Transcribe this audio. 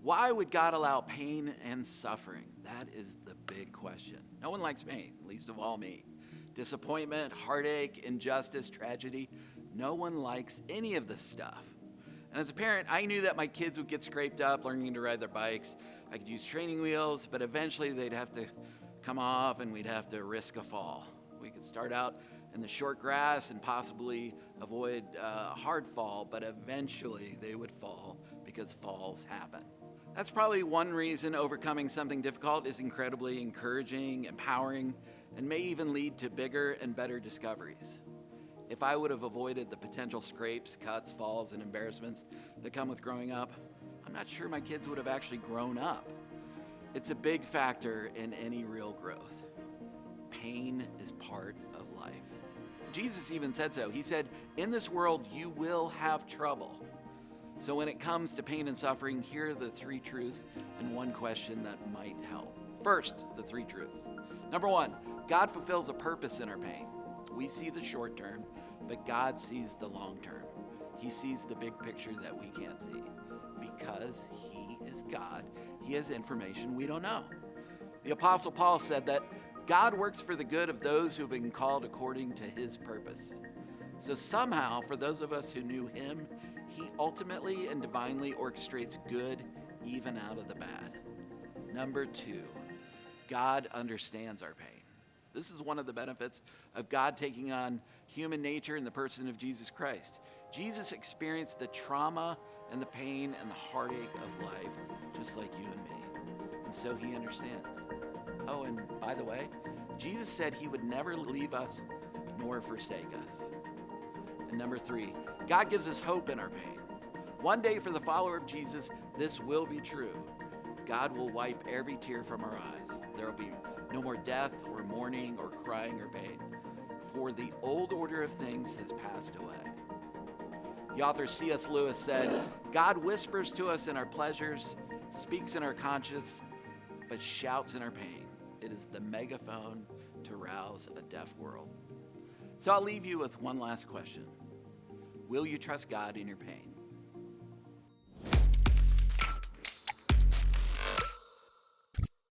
Why would God allow pain and suffering? That is the big question. No one likes pain, least of all me. Disappointment, heartache, injustice, tragedy. No one likes any of this stuff. And as a parent, I knew that my kids would get scraped up learning to ride their bikes. I could use training wheels, but eventually they'd have to come off and we'd have to risk a fall. We could start out in the short grass and possibly avoid a hard fall, but eventually they would fall because falls happen. That's probably one reason overcoming something difficult is incredibly encouraging, empowering, and may even lead to bigger and better discoveries. If I would have avoided the potential scrapes, cuts, falls, and embarrassments that come with growing up, I'm not sure my kids would have actually grown up. It's a big factor in any real growth. Pain is part of life. Jesus even said so. He said, "In this world you will have trouble." So when it comes to pain and suffering, here are the three truths and one question that might help. First, the three truths. Number one, God fulfills a purpose in our pain. We see the short term, but God sees the long term. He sees the big picture that we can't see. Because He is God, He has information we don't know. The Apostle Paul said that God works for the good of those who have been called according to His purpose. So somehow, for those of us who knew Him, He ultimately and divinely orchestrates good even out of the bad. Number two, God understands our pain. This is one of the benefits of God taking on human nature in the person of Jesus Christ. Jesus experienced the trauma and the pain and the heartache of life just like you and me. And so He understands. Oh, and by the way, Jesus said He would never leave us nor forsake us. And number three, God gives us hope in our pain. One day for the follower of Jesus, this will be true. God will wipe every tear from our eyes. There will be no more death or mourning or crying or pain, for the old order of things has passed away. The author C.S. Lewis said, God whispers to us in our pleasures, speaks in our conscience, but shouts in our pain. It is the megaphone to rouse a deaf world. So I'll leave you with one last question. Will you trust God in your pain?